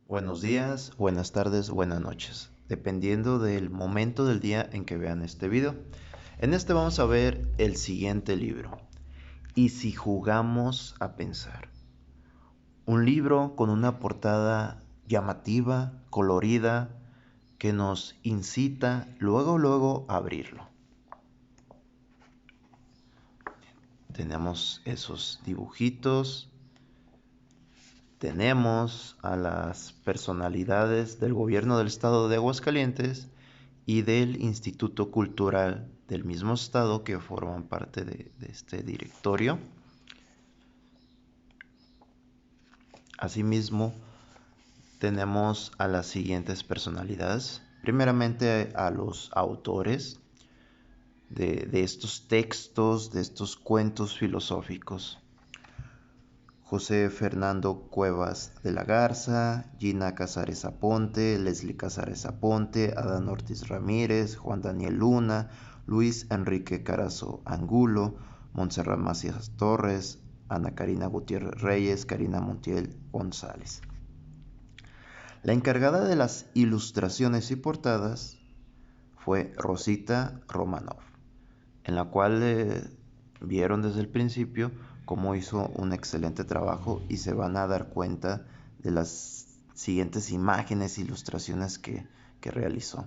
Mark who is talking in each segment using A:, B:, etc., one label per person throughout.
A: Buenos días, buenas tardes, buenas noches, dependiendo del momento del día en que vean este video. En este vamos a ver el siguiente libro. ¿Y si jugamos a pensar? Un libro con una portada llamativa, colorida, que nos incita luego a abrirlo. Tenemos esos dibujitos. Tenemos a las personalidades del gobierno del estado de Aguascalientes y del Instituto Cultural del mismo estado que forman parte de este directorio. Asimismo, tenemos a las siguientes personalidades. Primeramente a los autores de estos textos, de estos cuentos filosóficos. José Fernando Cuevas de la Garza, Gina Casares Aponte, Leslie Casares Aponte, Adán Ortiz Ramírez, Juan Daniel Luna, Luis Enrique Carazo Angulo, Montserrat Macías Torres, Ana Karina Gutiérrez Reyes, Karina Montiel González. La encargada de las ilustraciones y portadas fue Rosita Romanov, en la cual vieron desde el principio cómo hizo un excelente trabajo y se van a dar cuenta de las siguientes imágenes e ilustraciones que realizó.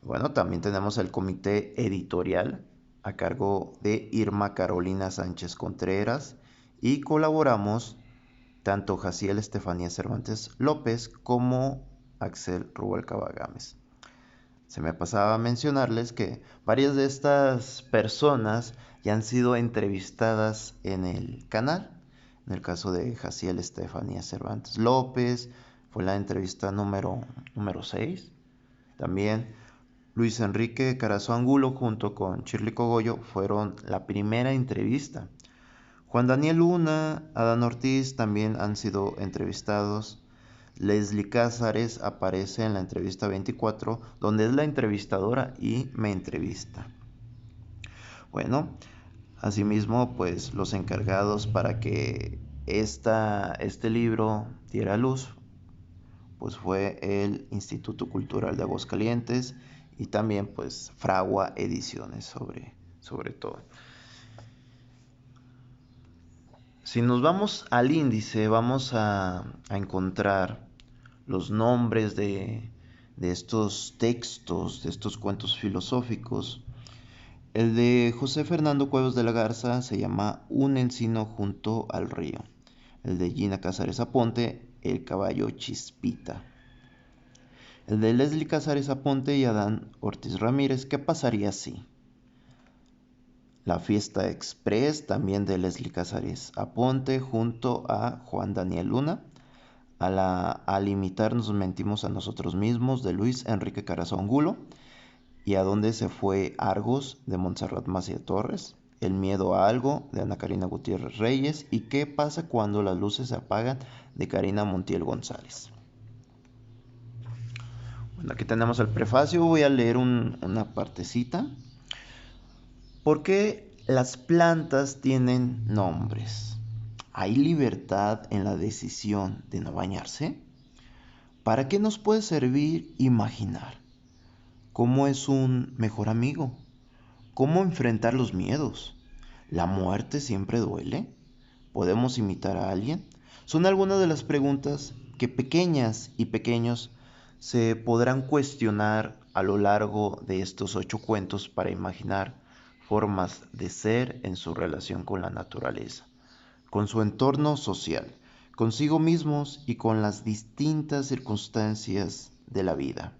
A: Bueno, también tenemos el comité editorial a cargo de Irma Carolina Sánchez Contreras y colaboramos tanto Jaciel Estefanía Cervantes López como Axel Rubalcaba Gámez. Se me pasaba a mencionarles que varias de estas personas ya han sido entrevistadas en el canal. En el caso de Jaciel Estefanía Cervantes López, fue la entrevista número 6. También Luis Enrique Carazo Angulo junto con Shirley Cogollo fueron la primera entrevista. Juan Daniel Luna, Adán Ortiz también han sido entrevistados. Leslie Cázares aparece en la entrevista 24, donde es la entrevistadora y me entrevista. Bueno, asimismo, pues los encargados para que este libro diera luz, pues fue el Instituto Cultural de Aguascalientes y también pues Fragua Ediciones sobre todo. Si nos vamos al índice, vamos a encontrar los nombres de estos textos, de estos cuentos filosóficos. El de José Fernando Cuevas de la Garza se llama Un encino junto al río. El de Gina Casares Aponte, El caballo Chispita. El de Leslie Casares Aponte y Adán Ortiz Ramírez, ¿qué pasaría si? La Fiesta Express, también de Leslie Casares Aponte, junto a Juan Daniel Luna. Al imitar nos mentimos a nosotros mismos, de Luis Enrique Carazo Angulo. ¿Y a dónde se fue Argos, de Montserrat Macías Torres? El miedo a algo, de Ana Karina Gutiérrez Reyes. ¿Y qué pasa cuando las luces se apagan?, de Karina Montiel González. Bueno, aquí tenemos el prefacio. Voy a leer una partecita. ¿Por qué las plantas tienen nombres? ¿Hay libertad en la decisión de no bañarse? ¿Para qué nos puede servir imaginar? ¿Cómo es un mejor amigo? ¿Cómo enfrentar los miedos? ¿La muerte siempre duele? ¿Podemos imitar a alguien? Son algunas de las preguntas que pequeñas y pequeños se podrán cuestionar a lo largo de estos 8 cuentos para imaginar formas de ser en su relación con la naturaleza, con su entorno social, consigo mismos y con las distintas circunstancias de la vida.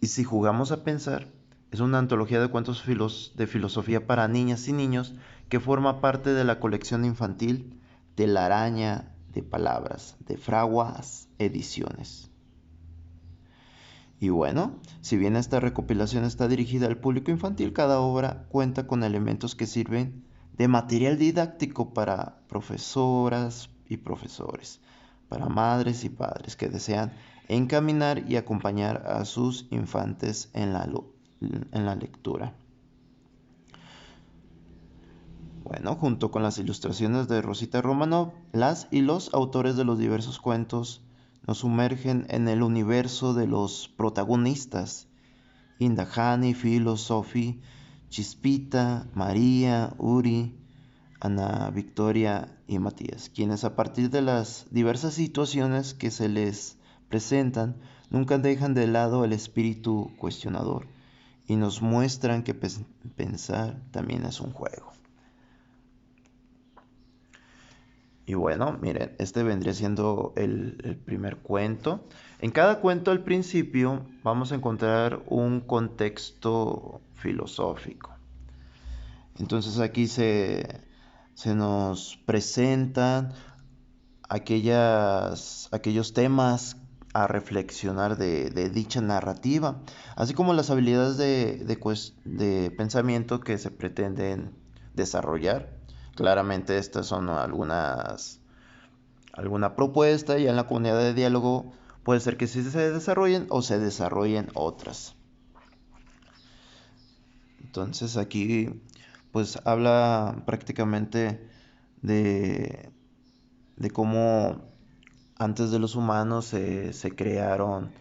A: Y si jugamos a pensar, es una antología de cuentos de filosofía para niñas y niños que forma parte de la colección infantil Telaraña de Palabras de Fraguas Ediciones. Y bueno, si bien esta recopilación está dirigida al público infantil, cada obra cuenta con elementos que sirven de material didáctico para profesoras y profesores, para madres y padres que desean encaminar y acompañar a sus infantes en la lectura. Bueno, junto con las ilustraciones de Rosita Romanov, las y los autores de los diversos cuentos nos sumergen en el universo de los protagonistas: Indahani, Filo, Sophie, Chispita, María, Uri, Ana Victoria y Matías, quienes a partir de las diversas situaciones que se les presentan, nunca dejan de lado el espíritu cuestionador y nos muestran que pensar también es un juego. Y bueno, miren, este vendría siendo el primer cuento. En cada cuento al principio vamos a encontrar un contexto filosófico. Entonces aquí se nos presentan aquellos temas a reflexionar de dicha narrativa, así como las habilidades de pensamiento que se pretenden desarrollar. Claramente estas son alguna propuesta, y en la comunidad de diálogo puede ser que sí se desarrollen o se desarrollen otras. Entonces aquí pues habla prácticamente de, de cómo antes de los humanos se crearon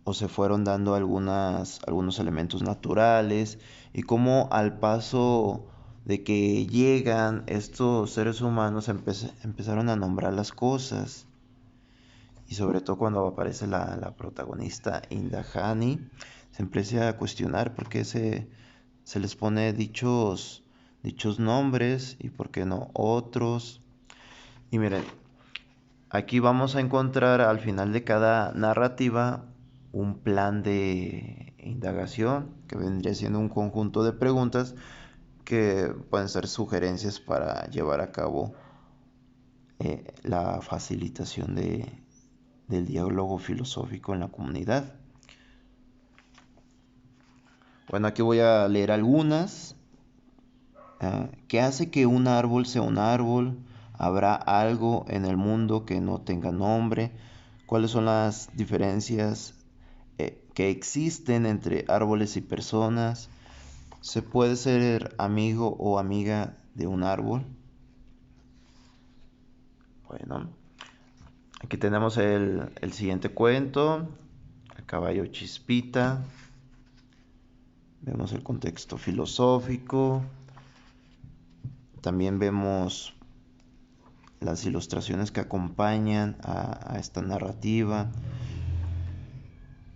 A: o se fueron dando algunos elementos naturales, y cómo al paso de que llegan estos seres humanos empezaron a nombrar las cosas. Y sobre todo cuando aparece la protagonista Indahani, se empieza a cuestionar por qué se les pone dichos nombres y por qué no otros. Y miren, aquí vamos a encontrar al final de cada narrativa un plan de indagación que vendría siendo un conjunto de preguntas que pueden ser sugerencias para llevar a cabo la facilitación del diálogo filosófico en la comunidad. Bueno, aquí voy a leer algunas. ¿Qué hace que un árbol sea un árbol? ¿Habrá algo en el mundo que no tenga nombre? ¿Cuáles son las diferencias que existen entre árboles y personas? ¿Se puede ser amigo o amiga de un árbol? Bueno, aquí tenemos el siguiente cuento, el caballo Chispita. Vemos el contexto filosófico. También vemos las ilustraciones que acompañan a esta narrativa.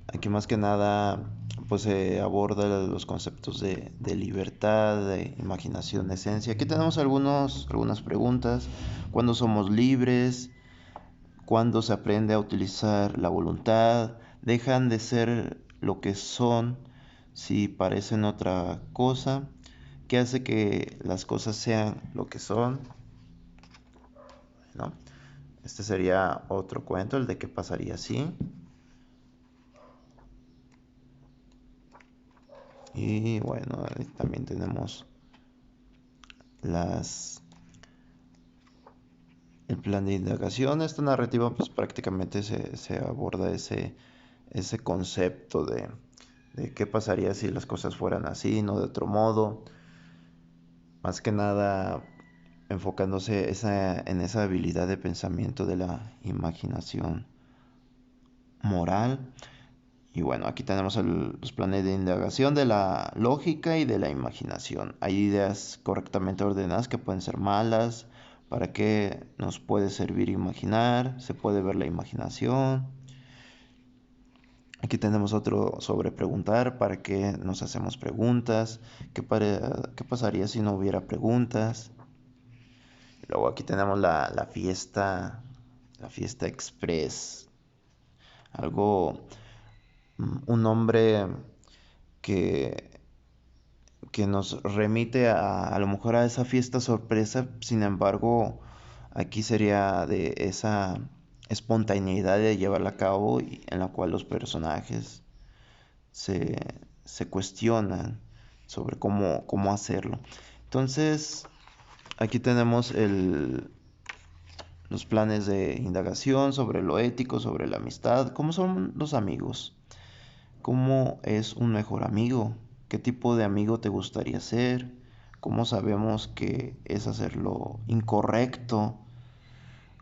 A: Aquí más que nada pues se aborda los conceptos de libertad, de imaginación, de esencia. Aquí tenemos algunas preguntas. ¿Cuándo somos libres? ¿Cuándo se aprende a utilizar la voluntad? ¿Dejan de ser lo que son si parecen otra cosa? ¿Qué hace que las cosas sean lo que son? ¿No? Este sería otro cuento, el de qué pasaría si. Y bueno, también tenemos el plan de indagación. Esta narrativa pues prácticamente se aborda ese concepto de qué pasaría si las cosas fueran así, no de otro modo. Más que nada enfocándose en esa habilidad de pensamiento de la imaginación moral. Y bueno, aquí tenemos los planes de indagación de la lógica y de la imaginación. Hay ideas correctamente ordenadas que pueden ser malas. ¿Para qué nos puede servir imaginar? Se puede ver la imaginación. Aquí tenemos otro sobre preguntar. ¿Para qué nos hacemos preguntas? ¿Qué pasaría si no hubiera preguntas? Luego aquí tenemos la fiesta express. Algo, un nombre que, que nos remite a lo mejor a esa fiesta sorpresa. Sin embargo, aquí sería de esa espontaneidad de llevarla a cabo, y en la cual los personajes se, se cuestionan sobre cómo hacerlo. Entonces, aquí tenemos los planes de indagación sobre lo ético, sobre la amistad, cómo son los amigos, cómo es un mejor amigo, qué tipo de amigo te gustaría ser, ¿Cómo sabemos que es hacer lo incorrecto?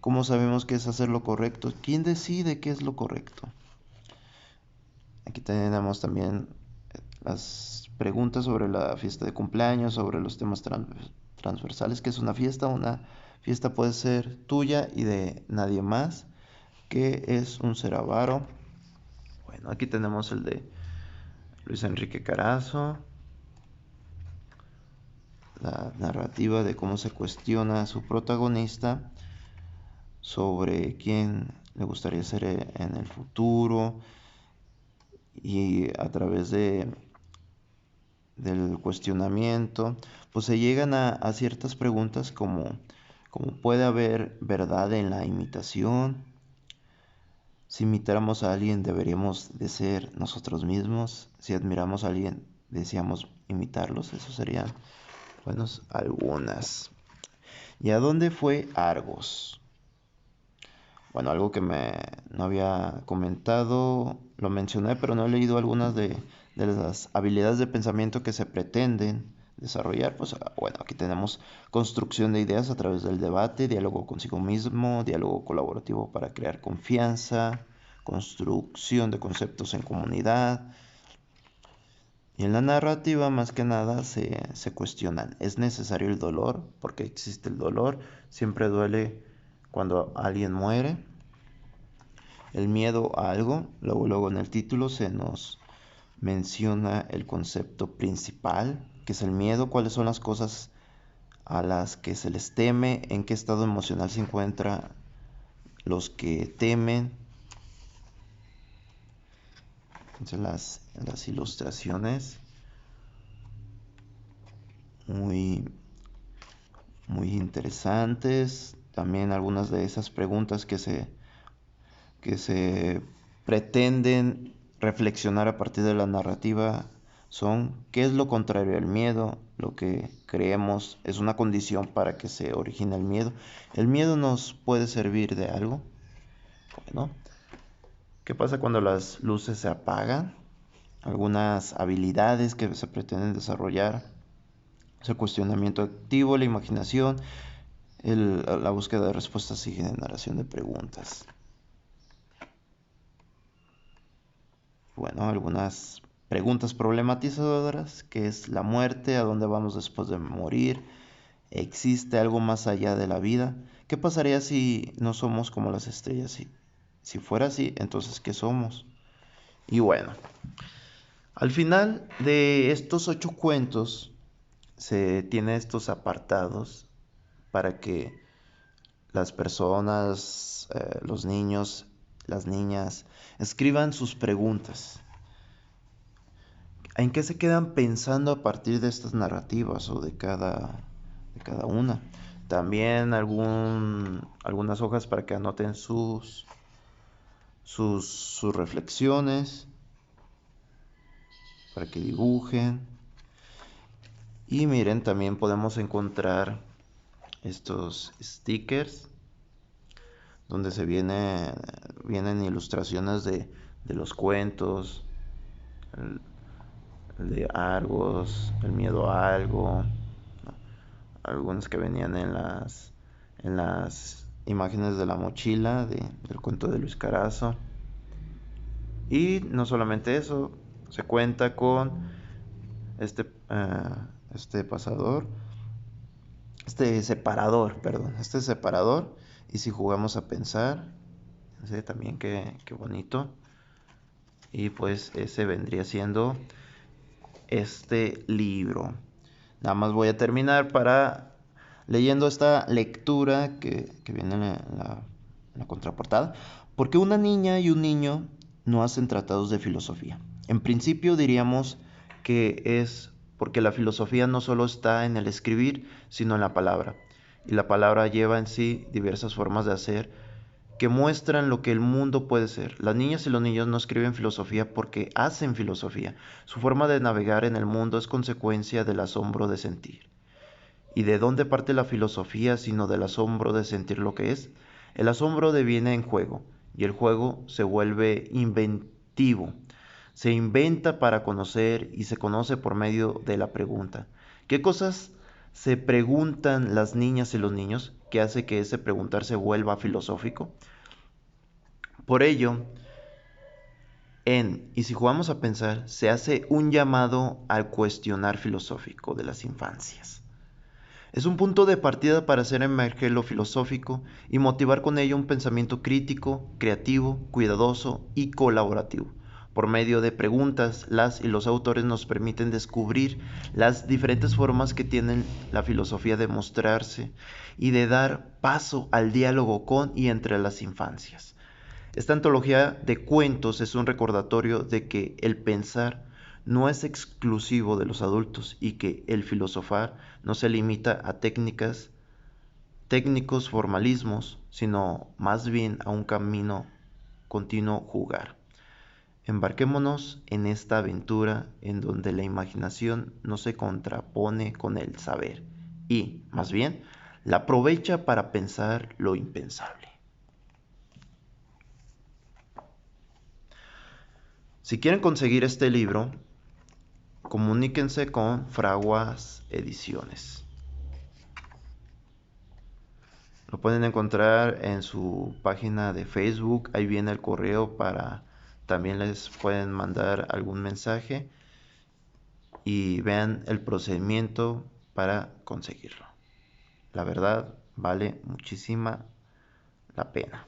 A: ¿Cómo sabemos que es hacer lo correcto? ¿Quién decide qué es lo correcto? Aquí tenemos también las preguntas sobre la fiesta de cumpleaños, sobre los temas transversales. ¿Qué es una fiesta? Una fiesta puede ser tuya y de nadie más. ¿Qué es un ser avaro? Bueno, aquí tenemos el de Luis Enrique Carazo, la narrativa de cómo se cuestiona a su protagonista sobre quién le gustaría ser en el futuro, y a través del cuestionamiento pues se llegan a ciertas preguntas como puede haber verdad en la imitación. Si imitáramos a alguien deberíamos de ser nosotros mismos. Si admiramos a alguien deseamos imitarlos. Eso serían, bueno, algunas. ¿Y a dónde fue Argos? Bueno, algo que no había comentado, lo mencioné, pero no he leído algunas de las habilidades de pensamiento que se pretenden desarrollar. Pues bueno, aquí tenemos construcción de ideas a través del debate, diálogo consigo mismo, diálogo colaborativo para crear confianza, construcción de conceptos en comunidad. Y en la narrativa, más que nada, se cuestionan, ¿es necesario el dolor? ¿Por qué existe el dolor? Siempre duele cuando alguien muere. El miedo a algo, luego en el título se nos menciona el concepto principal, que es el miedo, cuáles son las cosas a las que se les teme, en qué estado emocional se encuentran los que temen. Entonces las ilustraciones muy, muy interesantes. También algunas de esas preguntas que se pretenden reflexionar a partir de la narrativa son: ¿qué es lo contrario al miedo? Lo que creemos es una condición para que se origine el miedo. ¿El miedo nos puede servir de algo? Bueno, ¿qué pasa cuando las luces se apagan? Algunas habilidades que se pretenden desarrollar es el cuestionamiento activo, la imaginación, la búsqueda de respuestas y generación de preguntas. Bueno, algunas preguntas problematizadoras, ¿qué es la muerte? ¿A dónde vamos después de morir? ¿Existe algo más allá de la vida? ¿Qué pasaría si no somos como las estrellas? Si fuera así, entonces ¿qué somos? Y bueno, al final de estos 8 cuentos se tiene estos apartados para que las personas, los niños, las niñas, escriban sus preguntas. ¿En qué se quedan pensando a partir de estas narrativas o de cada una? También algunas hojas para que anoten sus reflexiones, para que dibujen. Y miren, también podemos encontrar estos stickers donde vienen ilustraciones de los cuentos, el de Argos, el miedo a algo, algunos que venían en las imágenes de la mochila del cuento de Luis Carazo. Y no solamente eso, se cuenta con este pasador, este separador. Y si jugamos a pensar, ¿sí? También qué bonito. Y pues ese vendría siendo este libro. Nada más voy a terminar leyendo esta lectura que viene en la contraportada. ¿Por qué una niña y un niño no hacen tratados de filosofía? En principio diríamos que es porque la filosofía no solo está en el escribir, sino en la palabra. Y la palabra lleva en sí diversas formas de hacer que muestran lo que el mundo puede ser. Las niñas y los niños no escriben filosofía porque hacen filosofía. Su forma de navegar en el mundo es consecuencia del asombro de sentir. ¿Y de dónde parte la filosofía sino del asombro de sentir lo que es? El asombro deviene en juego y el juego se vuelve inventivo. Se inventa para conocer y se conoce por medio de la pregunta. ¿Qué cosas Se preguntan las niñas y los niños, que hace que ese preguntar se vuelva filosófico. Por ello, y si jugamos a pensar, se hace un llamado al cuestionar filosófico de las infancias. Es un punto de partida para hacer emerger lo filosófico y motivar con ello un pensamiento crítico, creativo, cuidadoso y colaborativo. Por medio de preguntas, las y los autores nos permiten descubrir las diferentes formas que tienen la filosofía de mostrarse y de dar paso al diálogo con y entre las infancias. Esta antología de cuentos es un recordatorio de que el pensar no es exclusivo de los adultos y que el filosofar no se limita a técnicos formalismos, sino más bien a un camino continuo jugar. Embarquémonos en esta aventura en donde la imaginación no se contrapone con el saber y, más bien, la aprovecha para pensar lo impensable. Si quieren conseguir este libro, comuníquense con Fraguas Ediciones. Lo pueden encontrar en su página de Facebook. Ahí viene el correo para también les pueden mandar algún mensaje y vean el procedimiento para conseguirlo. La verdad vale muchísima la pena.